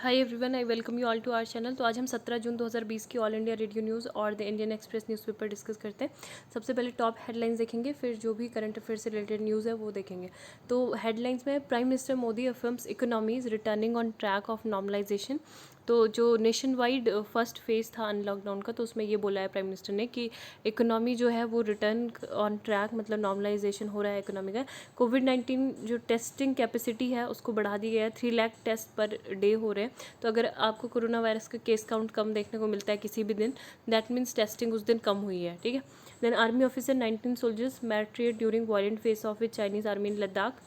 Hi everyone, I welcome you all to our channel. तो आज हम 17 जून 2020 की ऑल इंडिया रेडियो न्यूज़ और the Indian Express newspaper discuss करते हैं। सबसे पहले टॉप हेडलाइंस देखेंगे, फिर जो भी करंट अफेयर से रिलेटेड न्यूज़ है वो देखेंगे। तो हेडलाइंस में prime minister Modi affirms economies returning on track of normalization. तो जो नेशन वाइड फर्स्ट फेज़ था अनलॉकडाउन का, तो उसमें ये बोला है प्राइम मिनिस्टर ने कि इकोनॉमी जो है वो रिटर्न ऑन ट्रैक, मतलब नॉर्मलाइजेशन हो रहा है इकोनॉमी का। कोविड-19 जो टेस्टिंग कैपेसिटी है उसको बढ़ा दी गया है, 3 लाख टेस्ट पर डे हो रहे हैं। तो अगर आपको कोरोना वायरस का केस काउंट कम देखने को मिलता है किसी भी दिन, दैट मीन्स टेस्टिंग उस दिन कम हुई है, ठीक है। Then army officer 19 soldiers martyred during violent face off with Chinese army in Ladakh.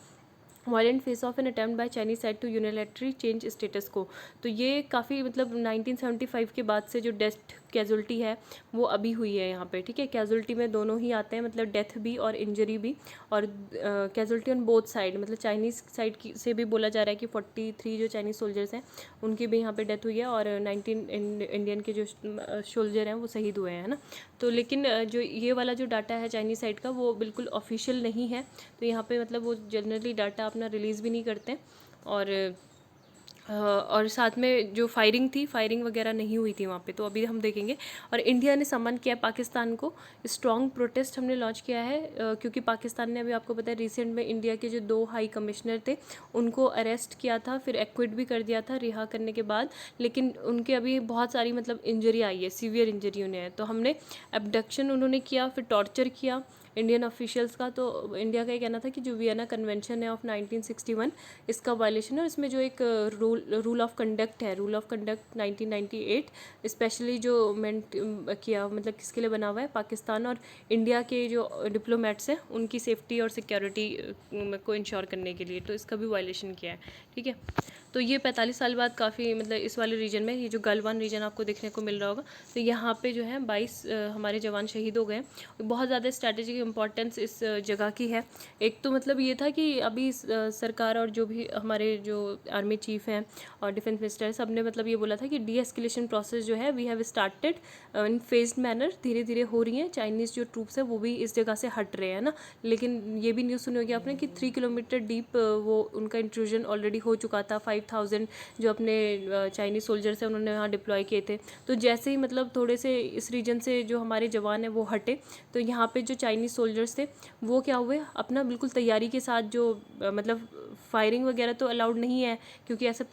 Violent face off an attempt by Chinese side to unilaterally change status quo. तो ये काफ़ी मतलब 1975 के बाद से जो डेथ कैजुअल्टी है वो अभी हुई है यहाँ पे, ठीक है। कैजुअल्टी में दोनों ही आते हैं, मतलब डेथ भी और इंजरी भी, और कैजुअल्टी ऑन बोथ साइड, मतलब चाइनीज़ साइड की से भी बोला जा रहा है कि 43 जो चाइनीज़ सोल्जर्स हैं उनकी भी यहाँ पे डेथ हुई है, और 19 इंडियन के जो सोल्जर हैं वो शहीद हुए हैं, है ना। तो लेकिन जो ये वाला जो डाटा है चाइनीज़ साइड का वो बिल्कुल ऑफिशियल नहीं है। तो यहाँ पे मतलब वो जनरली डाटा अपना रिलीज़ भी नहीं करते, और साथ में जो फायरिंग वगैरह नहीं हुई थी वहाँ पे। तो अभी हम देखेंगे। और इंडिया ने सम्मान किया पाकिस्तान को। स्ट्रॉन्ग प्रोटेस्ट हमने लॉन्च किया है, क्योंकि पाकिस्तान ने, अभी आपको पता है, रिसेंट में इंडिया के जो 2 हाई कमिश्नर थे उनको अरेस्ट किया था, फिर एक्विट भी कर दिया था रिहा करने के बाद। लेकिन उनके अभी बहुत सारी मतलब इंजरी आई है, सीवियर इंजरी उन्हें है। तो हमने एब्डक्शन उन्होंने किया, फिर टॉर्चर किया इंडियन ऑफिशियल्स का। तो इंडिया का ये कहना था कि जो वियना कन्वेंशन है ऑफ 1961 इसका वायलेशन है, और इसमें जो एक रूल ऑफ कंडक्ट है, रूल ऑफ कंडक्ट 1998 स्पेशली जो मेंट किया, मतलब किसके लिए बना हुआ है, पाकिस्तान और इंडिया के जो डिप्लोमेट्स हैं उनकी सेफ्टी और सिक्योरिटी को इंश्योर करने के लिए। तो इसका भी वायलेशन किया है, ठीक है। तो ये 45 साल बाद काफ़ी मतलब इस वाले रीजन में, ये जो गलवान रीजन आपको देखने को मिल रहा होगा, तो यहाँ पे जो है 22 हमारे जवान शहीद हो गए। बहुत ज़्यादा स्ट्रैटेजिक इंपॉर्टेंस इस जगह की है। एक तो मतलब ये था कि अभी सरकार और जो भी हमारे जो आर्मी चीफ हैं और डिफेंस मिनिस्टर, सब ने मतलब ये बोला था कि डी एस्केलेशन प्रोसेस जो है we have started in phased manner, धीरे धीरे हो रही हैं। चाइनीज़ जो ट्रूप्स है वो भी इस जगह से हट रहे हैं ना। लेकिन ये भी न्यूज़ सुनी होगी आपने कि 3 किलोमीटर डीप वो उनका इंट्रूजन ऑलरेडी हो चुका था। 5000 जो अपने चाइनीज़ सोल्जर्स हैं उन्होंने वहाँ डिप्लॉय किए थे। तो जैसे ही मतलब थोड़े से इस रीजन से जो हमारे जवान हैं वो हटे, तो यहाँ पे जो चाइनीज़ सोल्जर्स थे वो क्या हुए, अपना बिल्कुल तैयारी के साथ, जो मतलब फायरिंग वगैरह तो अलाउड नहीं है, क्योंकि ऐसे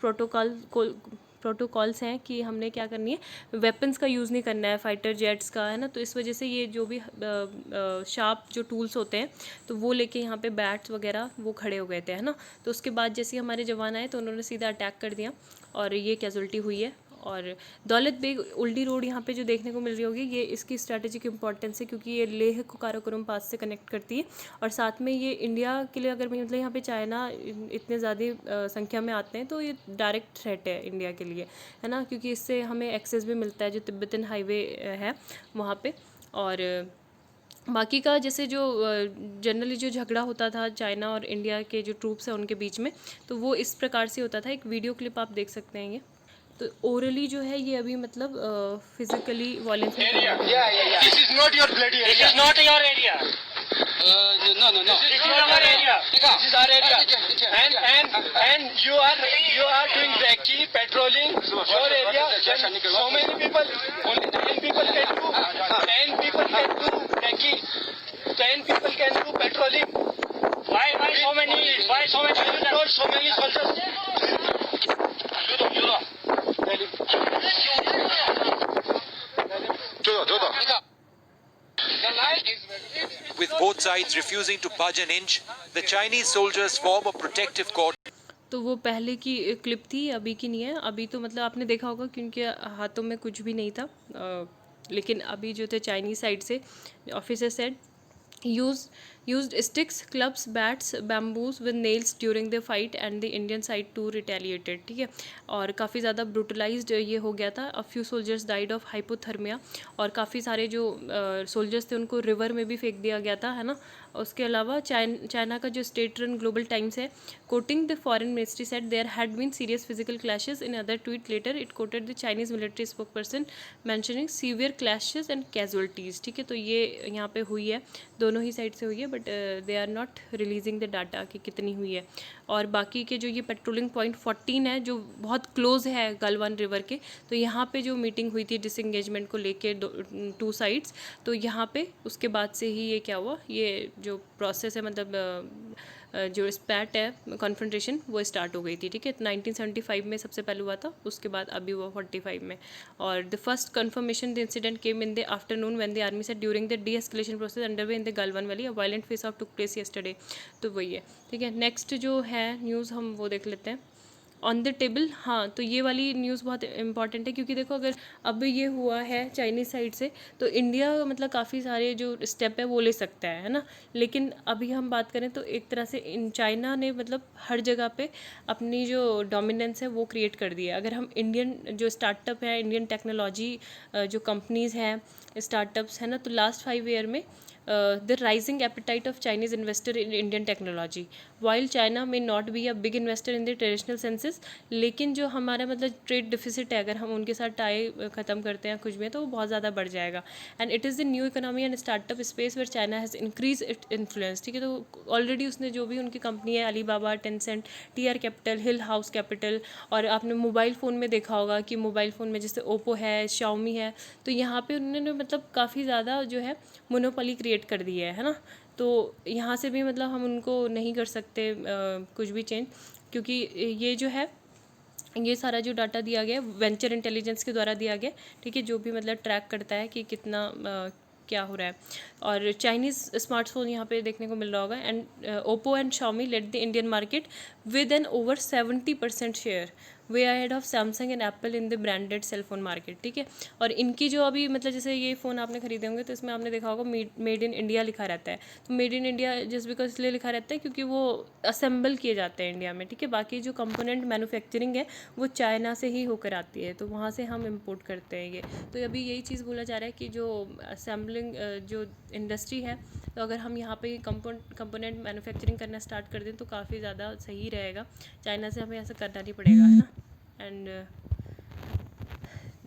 प्रोटोकॉल्स हैं कि हमने क्या करनी है, वेपन्स का यूज़ नहीं करना है, फाइटर जेट्स का, है ना। तो इस वजह से ये जो भी शार्प जो टूल्स होते हैं तो वो लेके यहाँ पे बैट्स वगैरह वो खड़े हो गए थे, है ना। तो उसके बाद जैसे हमारे जवान आए तो उन्होंने सीधा अटैक कर दिया और ये कैजुअल्टी हुई है। और दौलत बेग ओल्डी रोड यहाँ पे जो देखने को मिल रही होगी, ये इसकी स्ट्रैटेजिक इंपॉर्टेंस है, क्योंकि ये लेह को काराकोरम पास से कनेक्ट करती है, और साथ में ये इंडिया के लिए, अगर मतलब यहाँ पे चाइना इतने ज़्यादा संख्या में आते हैं तो ये डायरेक्ट थ्रेट है इंडिया के लिए, है ना, क्योंकि इससे हमें एक्सेस भी मिलता है जो तिब्बतन हाईवे है वहाँ पर। और बाकी का जैसे जो जनरली जो झगड़ा होता था चाइना और इंडिया के जो ट्रूप्स हैं उनके बीच में, तो वो इस प्रकार से होता था। एक वीडियो क्लिप आप देख सकते हैं ये। तो ओरली जो है ये अभी मतलब फिजिकली वायलेंस में कन्वर्ट हो गया है। This is not your bloody area. This is not your area. No. This is not our area. This is our area. And you are doing recce, patrolling your area. So many people, only 10 people can do. 10 people can do recce. 10 people can do patrolling. Why so many? Why so many? Not so many soldiers. Judo. With both sides refusing to budge an inch, the Chinese soldiers form a protective cordon. तो वो पहले की clip थी, अभी की नहीं है। अभी तो मतलब आपने देखा होगा कि उनके हाथों में कुछ भी नहीं था, लेकिन अभी जो थे चाइनीज़ साइड से officer said used sticks, clubs, bats, bamboos with nails during the fight and the Indian side too retaliated, ठीक है। और काफ़ी ज़्यादा ब्रूटलाइज्ड ये हो गया था। A few soldiers died of hypothermia, और काफ़ी सारे जो सोल्जर्स थे उनको रिवर में भी फेंक दिया गया था, है ना। उसके अलावा चाइना का जो स्टेट रन ग्लोबल टाइम्स है, quoting the foreign ministry said there had been serious physical clashes. In other tweet later it quoted the Chinese military spokesperson mentioning severe clashes and casualties, ठीक है। तो ये यहाँ पे हुई है, दोनों ही साइड से हुई है, but they are not releasing the data कि कितनी हुई है। और बाकी के जो ये पेट्रोलिंग पॉइंट 14 है जो बहुत क्लोज है गलवान रिवर के, तो यहाँ पे जो मीटिंग हुई थी डिसंगेजमेंट को लेके टू साइड्स, तो यहाँ पे उसके बाद से ही ये क्या हुआ, ये जो प्रोसेस है मतलब जो स्पैट है कॉन्फ्रंटेशन वो स्टार्ट हो गई थी। ठीक है, 1975 में सबसे पहले हुआ था, उसके बाद अभी हुआ 45 में। और the first confirmation the incident came in the afternoon when the army said during the de-escalation process underway in the Galwan valley a violent face off took place yesterday. तो वही है। ठीक है, नेक्स्ट जो है न्यूज़ हम वो देख लेते हैं ऑन द टेबल। हाँ, तो ये वाली न्यूज़ बहुत इंपॉर्टेंट है क्योंकि देखो अगर अब ये हुआ है चाइनीज़ साइड से तो इंडिया मतलब काफ़ी सारे जो स्टेप है वो ले सकता है ना। लेकिन अभी हम बात करें तो एक तरह से इन चाइना ने मतलब हर जगह पे अपनी जो डोमिनेंस है वो क्रिएट कर दी है। अगर हम इंडियन जो स्टार्टअप है, इंडियन टेक्नोलॉजी जो कंपनीज़ हैं, स्टार्टअप्स है ना, तो लास्ट 5 ईयर में the rising appetite of Chinese investor in Indian technology. While China may not be a big investor in the traditional senses, लेकिन जो हमारा मतलब ट्रेड डिफिसिट है अगर हम उनके साथ टाई ख़त्म करते हैं कुछ में तो वो बहुत ज़्यादा बढ़ जाएगा। And it is the new economy and startup space where China has increase it influence. ठीक है, तो ऑलरेडी उसने जो भी उनकी कंपनी है अलीबाबा, टेंसेंट, TR कैपिटल, हिल हाउस कैपिटल, और आपने मोबाइल फ़ोन में देखा होगा कि मोबाइल फ़ोन में जैसे ओप्पो है, शाओमी है, तो यहाँ पे उन्होंने मतलब काफ़ी ज़्यादा जो है मोनोपोली क्रिएट कर दी है ना। तो यहाँ से भी मतलब हम उनको नहीं कर सकते कुछ भी चेंज, क्योंकि ये जो है ये सारा जो डाटा दिया गया वेंचर इंटेलिजेंस के द्वारा दिया गया। ठीक है, जो भी मतलब ट्रैक करता है कि कितना क्या हो रहा है। और चाइनीज़ स्मार्टफोन यहाँ पे देखने को मिल रहा होगा। And Oppo and Xiaomi let the Indian market with an over 70% share, way ahead of Samsung and Apple in the branded cellphone market. ठीक है, और इनकी जो अभी मतलब जैसे ये फ़ोन आपने खरीदे होंगे तो इसमें आपने देखा होगा मेड इन इंडिया लिखा रहता है। तो made in India just because इसलिए लिखा रहता है क्योंकि वो असेंबल किए जाते हैं इंडिया में। ठीक है, बाकी जो कंपोनेंट मैन्युफैक्चरिंग है वो चाइना से ही होकर आती है, तो वहाँ से हम इम्पोर्ट करते हैं ये। तो अभी यही चीज़ बोला जा रहा है कि जो असेंबलिंग जो इंडस्ट्री है, तो अगर हम यहाँ पे कंपोनेंट मैन्युफैक्चरिंग करना स्टार्ट कर दें तो काफ़ी ज़्यादा सही रहेगा। चाइना से हमें ऐसा करना नहीं पड़ेगा, है ना। एंड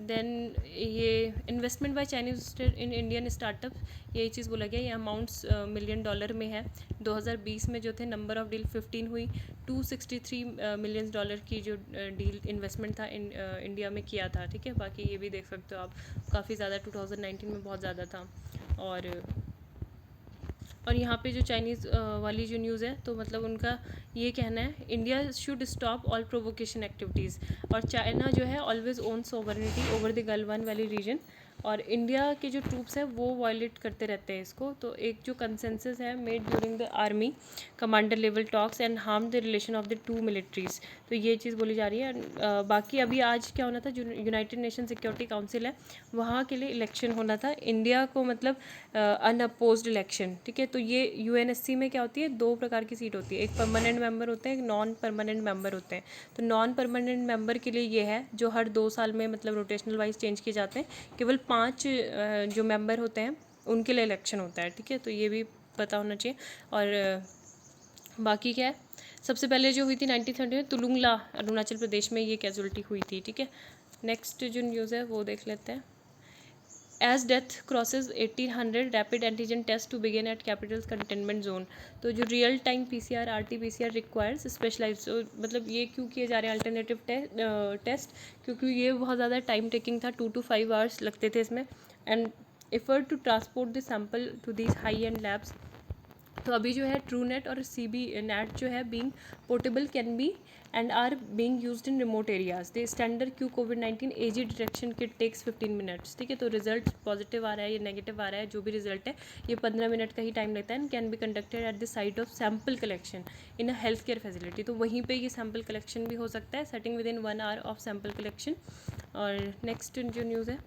देन ये investment by Chinese in Indian startup, यही चीज़ बोला गया। ये अमाउंट्स $मिलियन में है। 2020 में जो थे नंबर ऑफ डील 15 हुई, $263 मिलियन की जो डील इन्वेस्टमेंट था इंडिया में किया था। ठीक है, बाकी ये भी देख सकते हो आप, काफ़ी ज़्यादा 2019 में बहुत ज़्यादा था। और यहाँ पे जो चाइनीज़ वाली जो न्यूज़ है तो मतलब उनका ये कहना है India should stop all provocation activities, और चाइना जो है always own sovereignty over the Galwan Valley region, और इंडिया के जो ट्रूप्स हैं वो वायलेट करते रहते हैं इसको। तो एक जो कंसेंसस है made during the army commander level talks and harm the relation of the two militaries, तो ये चीज़ बोली जा रही है। बाकी अभी आज क्या होना था, जो यूनाइटेड नेशन सिक्योरिटी काउंसिल है वहाँ के लिए इलेक्शन होना था इंडिया को, मतलब अनअपोज्ड इलेक्शन। ठीक है, तो ये UNSC में क्या होती है, 2 प्रकार की सीट होती है, एक परमानेंट मेंबर होते हैं, एक नॉन परमानेंट मेंबर होते हैं। तो नॉन परमानेंट मेंबर के लिए ये है जो हर 2 साल में मतलब रोटेशनल वाइज चेंज किए जाते हैं, केवल 5 जो मेंबर होते हैं उनके लिए इलेक्शन होता है। ठीक है, तो ये भी पता होना चाहिए। और बाकी क्या है, सबसे पहले जो हुई थी 1930 में तुलुंगला अरुणाचल प्रदेश में ये कैजुअलिटी हुई थी। ठीक है, नेक्स्ट जो न्यूज़ है वो देख लेते हैं। As death crosses 1800, rapid antigen test to begin at capital's containment zone। तो जो real time PCR RT-PCR requires specialize, मतलब ये क्यों किए जा रहे हैं अल्टरनेटिव टेस्ट, क्योंकि ये बहुत ज़्यादा टाइम टेकिंग था, 2 to 5 आवर्स लगते थे इसमें, and effort to transport the sample to these high end labs. तो अभी जो है ट्रू नेट और CB नेट जो है being portable can be and are being used in remote areas. The standard Q COVID-19 AG detection kit takes 15 minutes. ठीक है, तो रिजल्ट पॉजिटिव आ रहा है या नेगेटिव आ रहा है, जो भी रिजल्ट है ये 15 मिनट का ही टाइम लगता है, and can be conducted at the site of sample collection in a health care facility. तो वहीं पे ये सैम्पल कलेक्शन भी हो सकता है, setting within 1 hour of sample collection. और नेक्स्ट जो न्यूज़ है,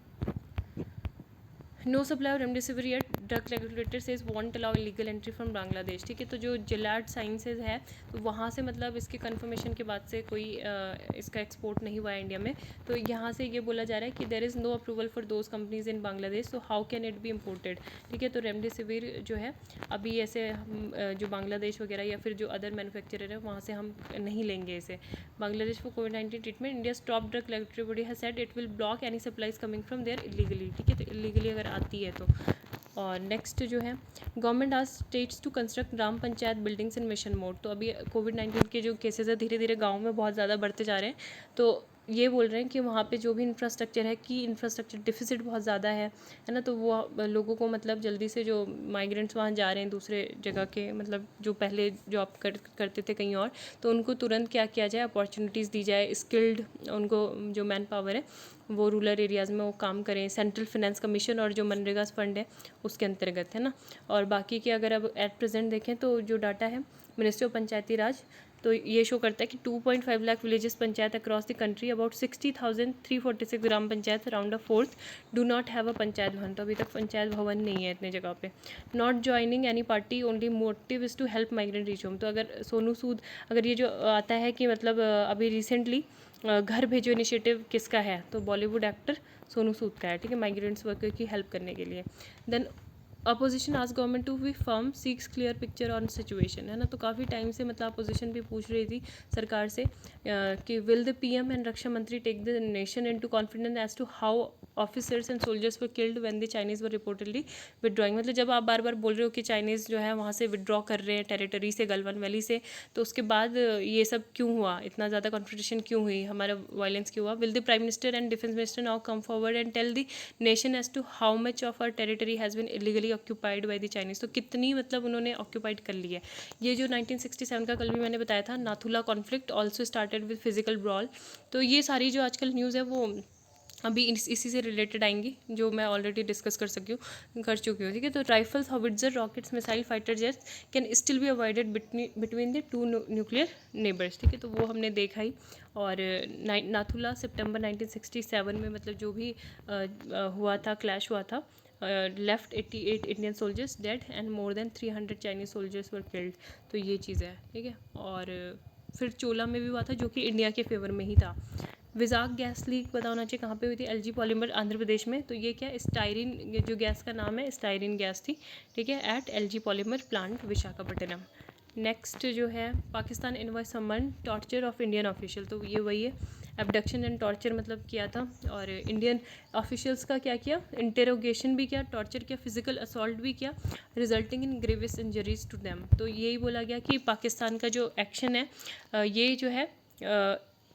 no supply of remdesivir yet, drug regulator says won't allow illegal entry from Bangladesh. ठीक है, तो जो जिलाड साइंसेज है तो वहाँ से मतलब इसके कन्फर्मेशन के बाद से कोई इसका एक्सपोर्ट नहीं हुआ है इंडिया में। तो यहाँ से ये बोला जा रहा है कि there is no approval for those companies in Bangladesh, तो how can it be imported. ठीक है, तो रेमडेसिविर जो है अभी ऐसे हम जो बांग्लादेश वगैरह या फिर जो अदर मैन्युफैक्चरर है वहाँ से हम नहीं लेंगे इसे। Bangladesh for COVID-19 treatment, India stop drug regulatory body has said it will block any supplies coming from there illegally. ठीक है, तो इलीगली अगर आती है तो और नेक्स्ट जो है, government urges states to construct gram panchayat buildings in mission mode. तो अभी कोविड-19 के जो केसेस है धीरे धीरे गाँव में बहुत ज़्यादा बढ़ते जा रहे हैं, तो ये बोल रहे हैं कि वहाँ पे जो भी इंफ्रास्ट्रक्चर है कि इंफ्रास्ट्रक्चर डिफिसिट बहुत ज़्यादा है ना, तो वो लोगों को मतलब जल्दी से जो माइग्रेंट्स वहाँ जा रहे हैं दूसरे जगह के, मतलब जो पहले जॉब करते थे कहीं और, तो उनको तुरंत क्या किया जाए, अपॉर्चुनिटीज़ दी जाए, स्किल्ड उनको जो मैन पावर है वो रूरल एरियाज़ में वो काम करें। सेंट्रल फाइनेंस कमीशन और जो मनरेगा फंड है उसके अंतर्गत, है ना। और बाकी के अगर अब एट प्रेजेंट देखें तो जो डाटा है मिनिस्ट्री ऑफ पंचायती राज, तो ये शो करता है कि 2.5 lakh villages panchayat across the country, about 60,346 gram panchayat, around a fourth do not have a panchayat भवन। तो अभी तक पंचायत भवन नहीं है इतने जगह पे। Not joining any party, only motive is to help migrant reach home. तो अगर सोनू सूद, अगर ये जो आता है कि मतलब अभी रिसेंटली घर भेजो इनिशिएटिव किसका है, तो बॉलीवुड एक्टर सोनू सूद का है, ठीक है, माइग्रेंट्स वर्कर की हेल्प करने के लिए। Then opposition urges government to be firm seeks clear picture on situation, है ना। तो काफ़ी टाइम से मतलब अपोजिशन भी पूछ रही थी सरकार से कि विल द पीएम एंड रक्षा मंत्री take the nation into confidence as to how officers and soldiers were killed when the Chinese were reportedly withdrawing. मतलब जब आप बार बार बोल रहे हो कि चाइनीज़ जो है वहाँ से विदड्रॉ कर रहे हैं टेरिटरी से, गलवान वैली से, तो उसके बाद ये सब क्यों हुआ, इतना ज़्यादा कॉन्फ्रंटेशन क्यों हुई, हमारा वायलेंस क्यों हुआ। Will the prime minister and defence minister now come forward and tell the nation as to how much of our territory has been illegally occupied by the Chinese. तो कितनी मतलब उन्होंने ऑक्यूपाइड कर ली है। ये जो 1967 का कल भी मैंने बताया था, Nathula conflict also started with physical brawl. तो ये सारी जो आजकल न्यूज़ है वो अभी इसी से रिलेटेड आएंगी, जो मैं ऑलरेडी डिस्कस कर चुकी हूँ, ठीक है। तो rifles, howitzers, rockets, missile, fighter jets can still be avoided between the two nuclear neighbours, ठीक है। तो वो हमने देखा ही। और नाथुला सितंबर 1967 में मतलब जो भी हुआ था, क्लैश हुआ था, left 88 Indian soldiers dead and more than 300 Chinese soldiers were killed. तो ये चीज़ है, ठीक है। और फिर चोला में भी हुआ था जो कि इंडिया के फेवर में ही था। विजाक गैस लीक पता होना चाहिए कहाँ पे हुई थी, एलजी पॉलीमर आंध्र प्रदेश में। तो ये क्या स्टायरिन, जो गैस का नाम है स्टायरिन गैस थी, ठीक है, at LG polymer plant Visakhapatnam. Next जो है, Pakistan invoice summon torture of Indian official. तो ये वही है, एबडक्शन एंड टॉर्चर मतलब किया था, और इंडियन ऑफिशियल्स का क्या किया, इंटेरोगेशन भी किया, टॉर्चर किया, फिजिकल असॉल्ट भी किया, resulting in grievous injuries to them. तो यही बोला गया कि पाकिस्तान का जो एक्शन है ये जो है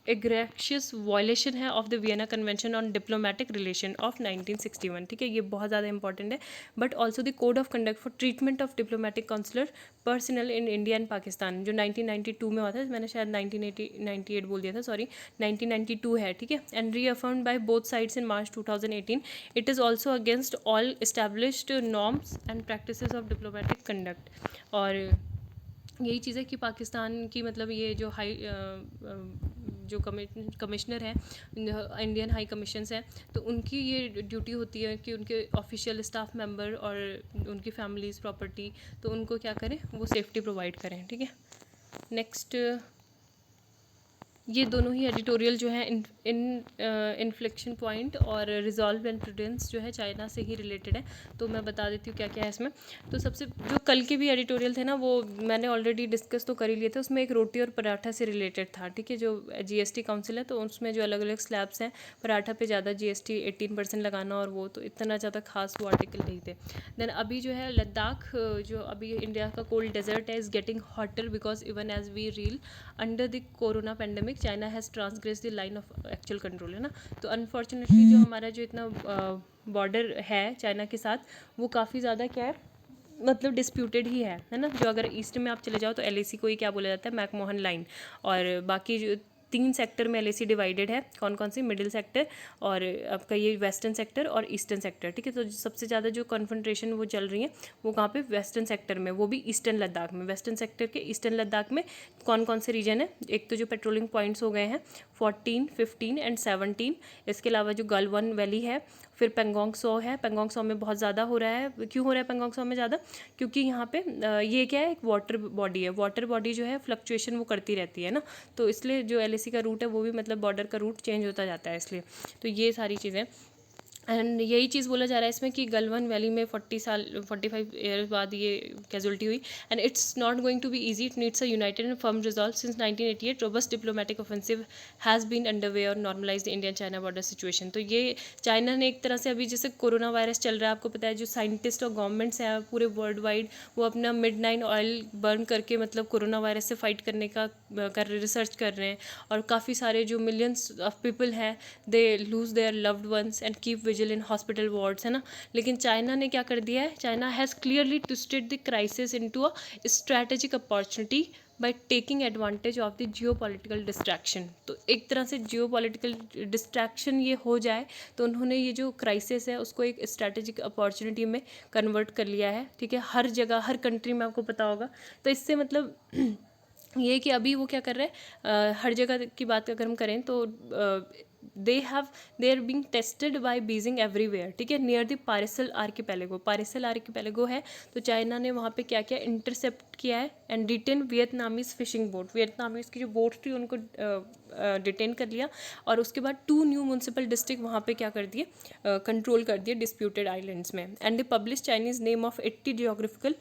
एग्रेशियस वायलेशन है of the Vienna Convention on diplomatic relation of 1961, ठीक है। ये बहुत ज़्यादा इंपॉर्टेंट है। But also the code of conduct for treatment of diplomatic counsellor personnel in India and Pakistan, जो 1992 में हुआ था, मैंने शायद 1998 बोल दिया था, सॉरी, 1992 है, ठीक है। And reaffirmed by both sides in March 2018। It is also against all established norms and practices of diplomatic conduct. और यही चीज़ है कि पाकिस्तान की मतलब ये जो जो कमिश्नर है, इंडियन हाई कमीशंस हैं, तो उनकी ये ड्यूटी होती है कि उनके ऑफिशियल स्टाफ मेंबर और उनकी फैमिलीज़, प्रॉपर्टी, तो उनको क्या करें, वो सेफ्टी प्रोवाइड करें, ठीक है। नेक्स्ट, ये दोनों ही एडिटोरियल जो है इन्फ्लेक्शन पॉइंट और रिजॉल्व एंड प्रूडेंस जो है चाइना से ही रिलेटेड है। तो मैं बता देती हूँ क्या क्या है इसमें। तो सबसे जो कल के भी एडिटोरियल थे ना, वो मैंने ऑलरेडी डिस्कस तो कर ही लिए थे। उसमें एक रोटी और पराठा से रिलेटेड था, ठीक है। जो जीएसटी काउंसिल है, तो उसमें जो अलग अलग स्लैब्स हैं, पराठा पे ज़्यादा जीएसटी 18% लगाना, और वो तो इतना ज़्यादा खास वो आर्टिकल नहीं थे। देन अभी जो है लद्दाख, जो अभी इंडिया का कोल्ड डेजर्ट है, is getting hotter because even as we reel under the corona pandemic China has transgress the line of actual control, है ना। तो अनफॉर्चुनेटली जो हमारा जो इतना बॉर्डर है चाइना के साथ, वो काफ़ी ज़्यादा क्या है, मतलब डिस्प्यूटेड ही है ना। जो अगर ईस्ट में आप चले जाओ तो एलएसी को ही क्या बोला जाता है, मैकमोहन लाइन। और बाकी जो 3 सेक्टर में एलएसी डिवाइडेड है, कौन कौन सी, मिडिल सेक्टर और आपका ये वेस्टर्न सेक्टर और ईस्टर्न सेक्टर, ठीक है। तो सबसे ज़्यादा जो कॉन्फ्रंट्रेशन वो चल रही है वो कहाँ पे, वेस्टर्न सेक्टर में, वो भी ईस्टर्न लद्दाख में। वेस्टर्न सेक्टर के ईस्टर्न लद्दाख में कौन कौन से रीजन है, एक तो जो पेट्रोलिंग पॉइंट्स हो गए हैं 14, 15 एंड 17, इसके अलावा जो गलवान वैली है, फिर पेंगोंग सो है। पेंगोंग सो में बहुत ज़्यादा हो रहा है। क्यों हो रहा है पेंगोंग सो में ज़्यादा, क्योंकि यहाँ पे ये क्या है, एक वाटर बॉडी है। वाटर बॉडी जो है फ्लक्चुएशन वो करती रहती है ना, तो इसलिए जो एलएसी का रूट है वो भी मतलब बॉर्डर का रूट चेंज होता जाता है, इसलिए। तो ये सारी चीज़ें। एंड यही चीज़ बोला जा रहा है इसमें कि गलवान वैली में 45 ईयर्स बाद ये कैजुअलिटी हुई and it's not going to be easy, it needs a united and firm resolve since 1988 robust diplomatic offensive has been underway और normalize the Indian China border situation. तो ये चाइना ने एक तरह से अभी जैसे कोरोना वायरस चल रहा है, आपको पता है जो साइंटिस्ट और गवर्नमेंट्स हैं पूरे वर्ल्ड वाइड वो अपना मिडनाइट ऑयल बर्न करके मतलब कोरोना वायरस से फाइट करने का रिसर्च कर रहे हैं, और काफ़ी सारे जो मिलियंस ऑफ पीपल हैं they lose their loved ones and keep vigil in hospital wards, है ना। लेकिन चाइना ने क्या कर दिया है, China has clearly twisted the crisis into a strategic opportunity by taking advantage of the geopolitical distraction. तो एक तरह से जियो पॉलिटिकल डिस्ट्रैक्शन ये हो जाए तो उन्होंने ये जो क्राइसिस है उसको एक स्ट्रैटेजिक अपॉर्चुनिटी में कन्वर्ट कर लिया है, ठीक है। हर जगह हर कंट्री में आपको पता होगा, तो इससे मतलब ये कि अभी वो क्या कर रहे हैं, हर जगह की बात अगर हम करें तो they are being tested by Beijing everywhere, ठीक है, near the Paracel archipelago. Paracel archipelago है तो चाइना ने वहाँ पे क्या क्या इंटरसेप्ट किया है and detain Vietnamese fishing boat, Vietnamese की जो बोट थी उनको डिटेन कर लिया, और उसके बाद 2 न्यू म्यूनसिपल डिस्ट्रिक्ट वहाँ पे क्या कर दिए, कंट्रोल कर दिए डिस्प्यूटेड आइलैंड्स में। And the publish Chinese name of 80 geographical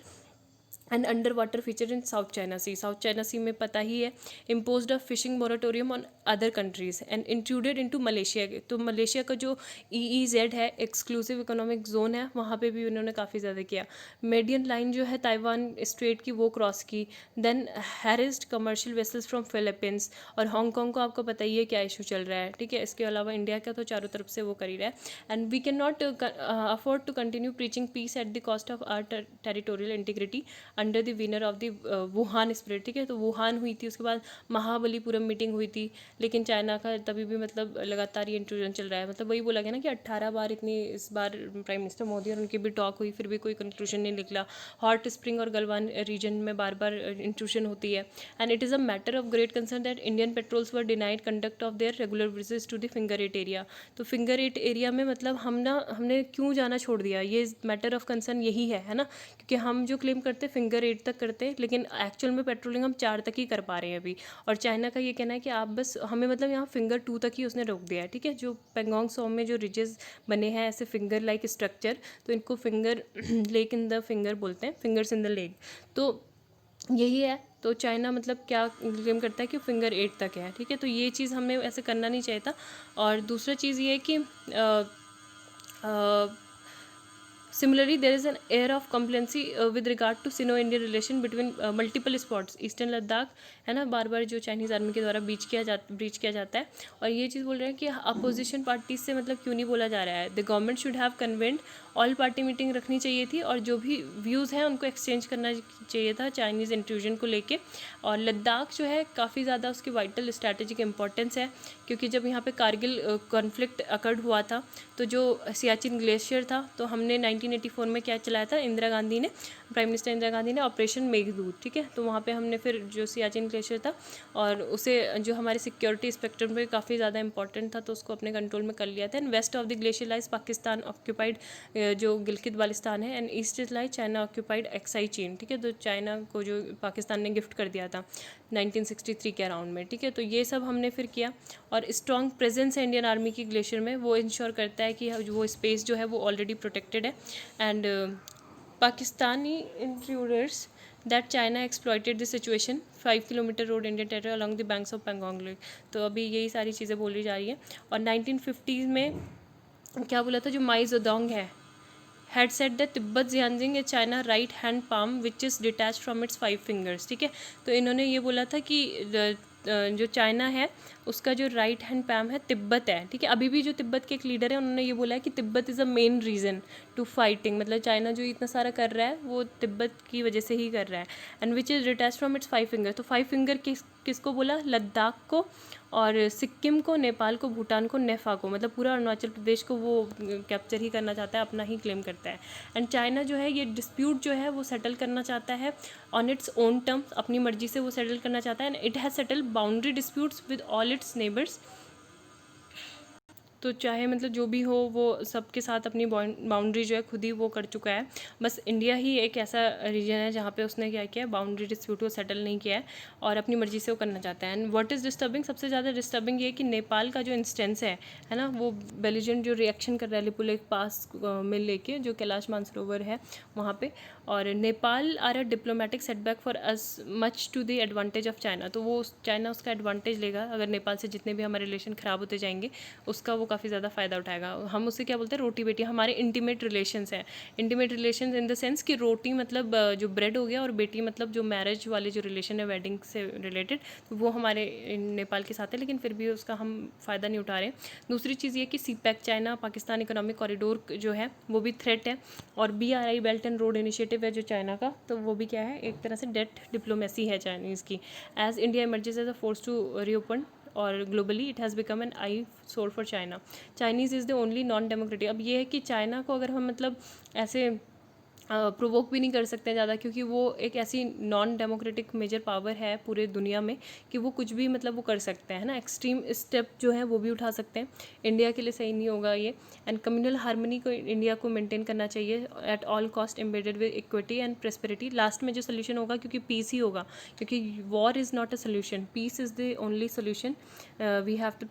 and under water feature in south China sea. South China sea में पता ही है imposed a fishing moratorium on other countries and included into Malaysia. तो Malaysia का जो EEZ है, exclusive economic zone है, वहाँ पे भी उन्होंने काफ़ी ज़्यादा किया। मेडियन लाइन जो है ताइवान स्ट्रेट की वो क्रॉस की, then harassed commercial vessels from Philippines, और हांगकॉन्ग को आपको पता ही है क्या इशू चल रहा है, ठीक है। इसके अलावा इंडिया का तो चारों तरफ से वो कर ही रहा है। And we can not afford to continue preaching peace at the cost of our territorial integrity under the winner of the Wuhan spread, ठीक है। तो वुहान हुई थी, उसके बाद महाबलीपुरम मीटिंग हुई थी, लेकिन चाइना का तभी भी मतलब लगातार ये इंट्रूजन चल रहा है। मतलब वही बोला गया ना कि 18 बार इतनी इस बार प्राइम मिनिस्टर मोदी और उनकी भी टॉक हुई, फिर भी कोई कंक्लूजन नहीं निकला। हॉट स्प्रिंग और गलवान रीजन में बार बार इंट्रूजन होती है and it is a matter of great concern that Indian patrols were denied conduct of their regular visits to the finger 8 area. तो फिंगर 8 एरिया में मतलब हमने क्यों जाना छोड़ दिया, ये मैटर ऑफ कंसर्न यही है ना, क्योंकि हम जो क्लेम करते हैं फिंगर 8 तक करते हैं, लेकिन एक्चुअल में पेट्रोलिंग हम 4 तक ही कर पा रहे हैं अभी। और चाइना का ये कहना है कि आप बस हमें मतलब यहाँ फिंगर 2 तक ही उसने रोक दिया है, ठीक है। जो पेंगोंग सो में जो रिजेस बने हैं ऐसे फिंगर लाइक स्ट्रक्चर, तो इनको finger lake in the finger बोलते हैं, फिंगर्स इन द लेक, तो यही है। तो चाइना मतलब क्या क्लेम करता है कि फिंगर 8 तक है, ठीक है। तो ये चीज़ हमें ऐसे करना नहीं चाहिए था। और दूसरा चीज़ ये है कि Similarly, there is an air of complacency with regard to Sino-Indian relation between multiple spots. Eastern Ladakh है ना, बार बार जो चाइनीज़ आर्मी के द्वारा ब्रीच किया जाता है। और ये चीज़ बोल रहे हैं कि अपोजिशन पार्टीज से मतलब क्यों नहीं बोला जा रहा है। The government should have convened all party meeting रखनी चाहिए थी, और जो भी व्यूज़ हैं उनको एक्सचेंज करना चाहिए था चाइनीज़ इंट्रूजन को लेके। और लद्दाख जो है काफ़ी ज़्यादा उसकी वाइटल स्ट्रैटेजिक इंपॉर्टेंस है, क्योंकि जब यहाँ पे कारगिल कॉन्फ्लिक्ट अकर्ड हुआ था तो जो सियाचिन ग्लेशियर था, तो हमने 1984 में क्या चलाया था, प्राइम मिनिस्टर इंदिरा गांधी ने ऑपरेशन मेघदूत, ठीक है। तो वहाँ पे हमने फिर जो सियाचिन ग्लेशियर था और उसे जो हमारे सिक्योरिटी स्पेक्ट्रम पे काफ़ी ज़्यादा इंपॉर्टेंट था, तो उसको अपने कंट्रोल में कर लिया था। And west of the glacier lies Pakistan occupied जो गिलगित बाल्टिस्तान है, and east is lies China occupied Aksai Chin, ठीक है। तो चाइना को जो पाकिस्तान ने गिफ्ट कर दिया था 1963 के अराउंड में, ठीक है। तो ये सब हमने फिर किया, और स्ट्रॉन्ग प्रेजेंस है इंडियन आर्मी की ग्लेशियर में, वो इंश्योर करता है कि वो स्पेस जो है वो ऑलरेडी प्रोटेक्टेड है। And Pakistani intruders that China exploited the situation 5 kilometre road Indian territory along the banks of Pangong lake. तो अभी यही सारी चीज़ें बोली जा रही हैं। और 1950 में क्या बोला था, जो माई जोडोंग है had said that तिब्बत जियांजिंग a China right hand palm which is detach from its 5 fingers, ठीक है। तो इन्होंने ये बोला था कि जो चाइना है उसका जो राइट हैंड पैम है तिब्बत है, ठीक है। अभी भी जो तिब्बत के एक लीडर है उन्होंने ये बोला है कि Tibet is a main reason to fighting, मतलब चाइना जो इतना सारा कर रहा है वो तिब्बत की वजह से ही कर रहा है। And which is detach from its 5 finger. तो 5 फिंगर किसको बोला, लद्दाख को, और सिक्किम को, नेपाल को, भूटान को, नेफा को, मतलब पूरा अरुणाचल प्रदेश को वो कैप्चर ही करना चाहता है, अपना ही क्लेम करता है। एंड चाइना जो है ये डिस्प्यूट जो है वो सेटल करना चाहता है ऑन इट्स ओन टर्म्स, अपनी मर्जी से वो सेटल करना चाहता है। And it has settle boundary disputes with all it's neighbours. तो चाहे मतलब जो भी हो वो सबके साथ अपनी बाउंड्री जो है खुद ही वो कर चुका है। बस इंडिया ही एक ऐसा रीजन है जहाँ पे उसने क्या किया, बाउंड्री डिस्प्यूट को सेटल नहीं किया है और अपनी मर्जी से वो करना चाहता है। एंड व्हाट इज़ डिस्टर्बिंग, सबसे ज़्यादा डिस्टर्बिंग ये कि नेपाल का जो इंस्टेंस है ना, वो बेलिजेंट जो रिएक्शन कर रहा है लिपुलेख पास में लेके, जो कैलाश मानसरोवर है वहाँ पे। और Nepal are a diplomatic setback for us much to the advantage of China. तो वो चाइना उसका एडवांटेज लेगा, अगर नेपाल से जितने भी हमारे रिलेशन ख़राब होते जाएंगे उसका वो काफ़ी ज़्यादा फ़ायदा उठाएगा। हम उसे क्या बोलते हैं, रोटी बेटी। हमारे इंटीमेट रिलेशंस हैं, intimate relations in the sense कि रोटी मतलब जो ब्रेड हो गया, और बेटी मतलब जो मैरिज वाले जो रिलेशन है वेडिंग से रिलेटेड, तो वो हमारे नेपाल के साथ है, लेकिन फिर भी उसका हम फ़ायदा नहीं उठा रहे। दूसरी चीज़ ये कि CPEC, China Pakistan economic corridor जो है वो भी थ्रेट है, और BRI belt and road initiative है जो चाइना का, तो वो भी क्या है, एक तरह से डेट डिप्लोमेसी है चाइनीज़ की। As India emerges as a force to reopen और globally it has become an eyesore for China. Chinese is the only non democratic. अब ये है कि चाइना को अगर हम मतलब ऐसे प्रोवोक भी नहीं कर सकते ज़्यादा, क्योंकि वो एक ऐसी नॉन डेमोक्रेटिक मेजर पावर है पूरे दुनिया में कि वो कुछ भी मतलब वो कर सकते हैं ना, एक्सट्रीम स्टेप जो है वो भी उठा सकते हैं। इंडिया के लिए सही नहीं होगा ये। एंड कम्युनल हार्मनी को इंडिया को मेंटेन करना चाहिए at all cost, embedded with equity and prosperity. Last में जो सोल्यूशन होगा, क्योंकि पीस ही होगा, क्योंकि war is not a solution, peace is the only solution. We have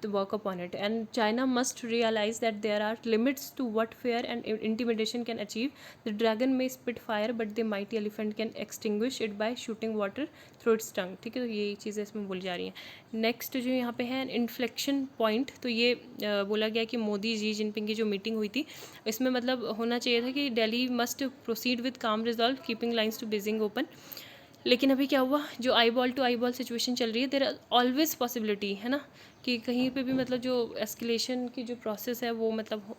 to work upon it, and China must realize that there are limits to what fear and intimidation can achieve. The dragon may spit fire but the mighty elephant can extinguish it by shooting water through its tongue। ठीक है, तो ये चीज़ें इसमें बोली जा रही हैं। नेक्स्ट जो यहाँ पे है इन्फ्लेक्शन पॉइंट, तो ये बोला गया कि मोदी जी जिनपिंग की जो मीटिंग हुई थी, इसमें मतलब होना चाहिए था कि Delhi must proceed with calm resolve keeping lines to Beijing open. लेकिन अभी क्या हुआ, जो eyeball to eyeball situation चल रही है, देर आर ऑलवेज पॉसिबिलिटी है ना कि कहीं पे भी मतलब जो एस्केलेशन की जो प्रोसेस है वो मतलब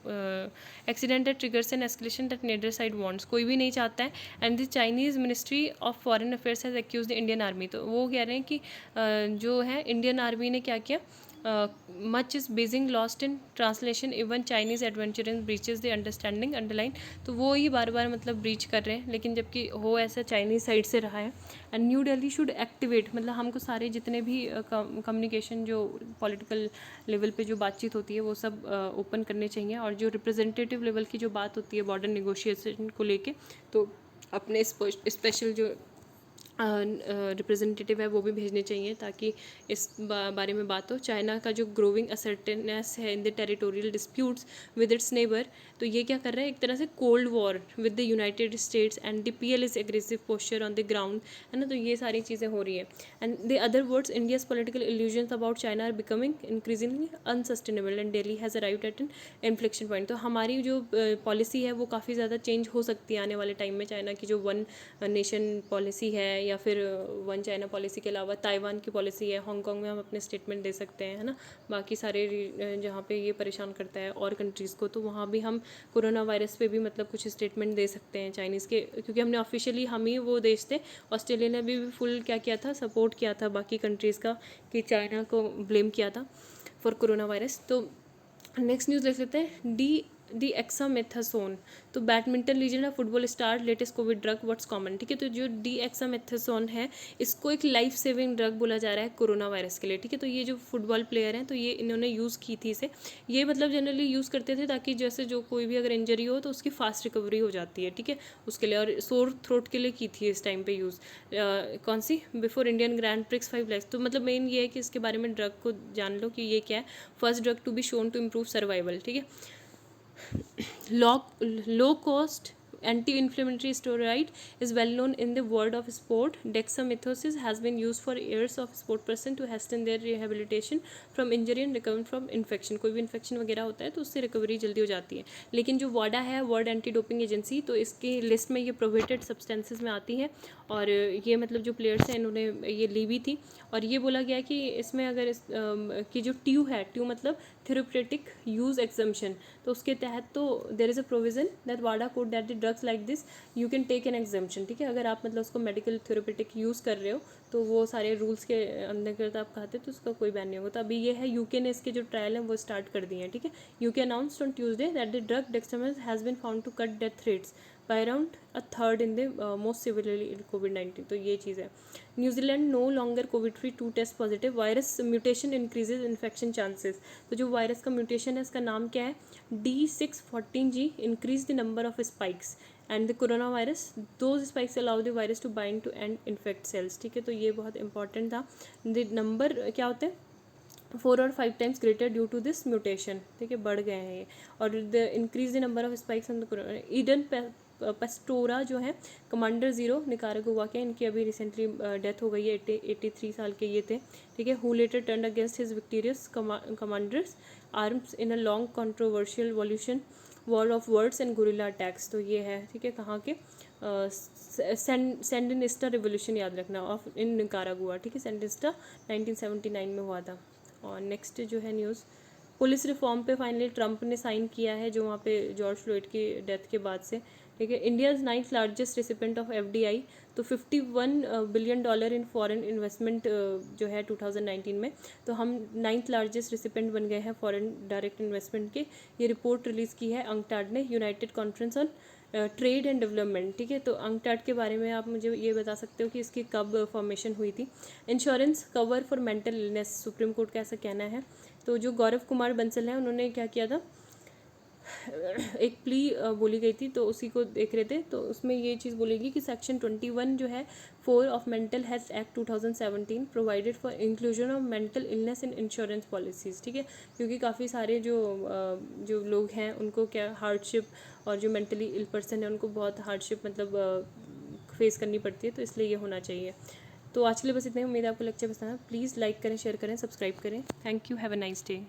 accidental triggers and escalation that neither side wants, कोई भी नहीं चाहता है। And the Chinese ministry of foreign affairs has accuse the Indian army. तो वो कह रहे हैं कि जो है इंडियन आर्मी ने क्या किया, much is Beijing lost in translation, even Chinese adventurous breaches the understanding underline. तो वो ही बार बार मतलब ब्रीच कर रहे हैं, लेकिन जबकि हो ऐसा चाइनीज़ साइड से रहा है। And new Delhi should activate, मतलब हमको सारे जितने भी कम्युनिकेशन जो पॉलिटिकल लेवल पे जो बातचीत होती है वो सब ओपन करने चाहिए, और जो रिप्रेजेंटेटिव लेवल की जो बात होती है बॉर्डर निगोशिएशन को लेके, तो अपने स्पेशल जो रिप्रेजेंटेटिव है वो भी भेजने चाहिए, ताकि इस बारे में बात हो। चाइना का जो ग्रोविंग असर्टेननेस है in the territorial disputes with its neighbour, तो ये क्या कर रहा है, एक तरह से cold war with the United States and DPL is aggressive posture on the ground, है ना। तो ये सारी चीज़ें हो रही है। And the other words, India's political illusions about China are becoming increasingly unsustainable and Delhi has arrived at an inflection point. तो हमारी जो पॉलिसी है वो काफ़ी ज़्यादा चेंज हो सकती है आने वाले टाइम में। चाइना की जो वन नेशन पॉलिसी है, या फिर वन चाइना पॉलिसी के अलावा ताइवान की पॉलिसी है, हांगकांग में हम अपने स्टेटमेंट दे सकते हैं, है ना। बाकी सारे जहाँ पे ये परेशान करता है और कंट्रीज़ को, तो वहाँ भी हम कोरोना वायरस पे भी मतलब कुछ स्टेटमेंट दे सकते हैं चाइनीज़ के, क्योंकि हमने ऑफिशियली हम ही वो देश थे। ऑस्ट्रेलिया ने भी फुल क्या किया था, सपोर्ट किया था बाकी कंट्रीज़ का, कि चाइना को ब्लेम किया था फॉर कोरोना वायरस। तो नेक्स्ट न्यूज़ देख लेते हैं। डी एक्सामेथासोन, तो बैडमिंटन लीजेंड है, football star, latest Covid drug what's common. ठीक है, तो जो डी एक्सामेथासोन है, इसको एक लाइफ सेविंग ड्रग बोला जा रहा है कोरोना वायरस के लिए। ठीक है, तो ये जो फुटबॉल प्लेयर हैं, तो ये इन्होंने यूज़ की थी इसे। ये मतलब जनरली यूज़ करते थे ताकि जैसे जो कोई भी अगर इंजरी हो तो उसकी फास्ट रिकवरी हो जाती है। ठीक है, उसके लिए, और सोर थ्रोट के लिए की थी इस टाइम पे यूज़। कौन सी, before Indian grand prix 5 lakh. तो मतलब मेन ये है कि इसके बारे में ड्रग को जान लो कि ये क्या है। First drug to be shown to improve survival. ठीक है, low cost anti-inflammatory steroid is well known in the world of sport. Dexamethasone has been used for years of sport person to hasten their rehabilitation from injury and recover from infection। कोई भी infection वगैरह होता है तो उससे recovery जल्दी हो जाती है। लेकिन जो वाडा है, वर्ल्ड एंटी डोपिंग एजेंसी, तो इसकी लिस्ट में ये प्रोहिबिटेड सब्सटेंसेस में आती है, और ये मतलब जो प्लेयर्स हैं इन्होंने ये ली भी थी। और ये बोला गया कि इसमें अगर की जो ट्यू है, ट्यू मतलब थेरेप्यूटिक यूज़ एग्जम्पशन, तो उसके तहत तो there is a provision that वाडा code that the drugs like this you can take an exemption. ठीक है, अगर आप मतलब उसको मेडिकल थेरेप्यूटिक यूज़ कर रहे हो तो वो सारे रूल्स के अंतर्गत आप खाते तो उसका कोई बैन नहीं होगा। तो अभी ये है, यूके ने इसके जो ट्रायल हैं वो स्टार्ट कर दिए हैं। ठीक है, UK announced on Tuesday that the drug dexamethasone has been found to cut death rates by around a third in the most severely in कोविड-19। तो ये चीज़ है। New Zealand no longer COVID free, 2 test positive, virus mutation increases infection chances. तो जो virus का mutation है इसका नाम क्या है, D614G, increase the number of spikes and the corona virus, those spikes allow the virus to bind to and infect cells. ठीक है, तो ये बहुत इंपॉर्टेंट था। द नंबर क्या होते हैं, 4 और 5 times greater due to this mutation. ठीक है, बढ़ गए हैं ये। और the increase the number of spikes on the corona. Eden Pastora जो है कमांडर 0 निकारागुआ के, इनकी अभी रिसेंटली डेथ हो गई है, 83 साल के ये थे। ठीक है, who letter turn against his victorious commanders arms in a long controversial violation war of words and guerrilla attacks. तो ये है, ठीक है, कहाँ के, सैंडिनिस्टा रिवोल्यूशन याद रखना ऑफ इन निकारागुआ। ठीक है, सैंडिनिस्टा 1979 में हुआ था। और नेक्स्ट जो है न्यूज़, पुलिस रिफॉर्म पे फाइनली ट्रंप ने साइन किया है, जो वहाँ पे जॉर्ज फ्लॉयड की डेथ के बाद से। ठीक है, India's 9th largest recipient of FDI, तो $51 बिलियन इन फॉरेन इन्वेस्टमेंट जो है 2019 में। तो हम 9th लार्जेस्ट रिसिपेंट बन गए हैं फॉरेन डायरेक्ट इन्वेस्टमेंट के। ये रिपोर्ट रिलीज़ की है अंकटाड ने, United conference on trade and development. ठीक है, तो अंकटाड के बारे में आप मुझे ये बता सकते हो कि इसकी कब फॉर्मेशन हुई थी। Insurance cover for mental illness, supreme court का ऐसा कहना है। तो जो गौरव कुमार बंसल हैं उन्होंने क्या किया था, एक प्ली बोली गई थी, तो उसी को देख रहे थे। तो उसमें ये चीज़ बोलेगी कि सेक्शन 21 जो है 4 of mental health act 2017 provided for inclusion of mental illness in insurance policies. ठीक है, क्योंकि काफ़ी सारे जो लोग हैं उनको क्या हार्डशिप, और जो मेंटली इल पर्सन है उनको बहुत हार्डशिप मतलब फेस करनी पड़ती है, तो इसलिए ये होना चाहिए। तो आज के लिए बस इतना ही। उम्मीद है आपको लेक्चर पसंद है। प्लीज़ लाइक करें, शेयर करें, सब्सक्राइब करें। Thank you, have a nice day.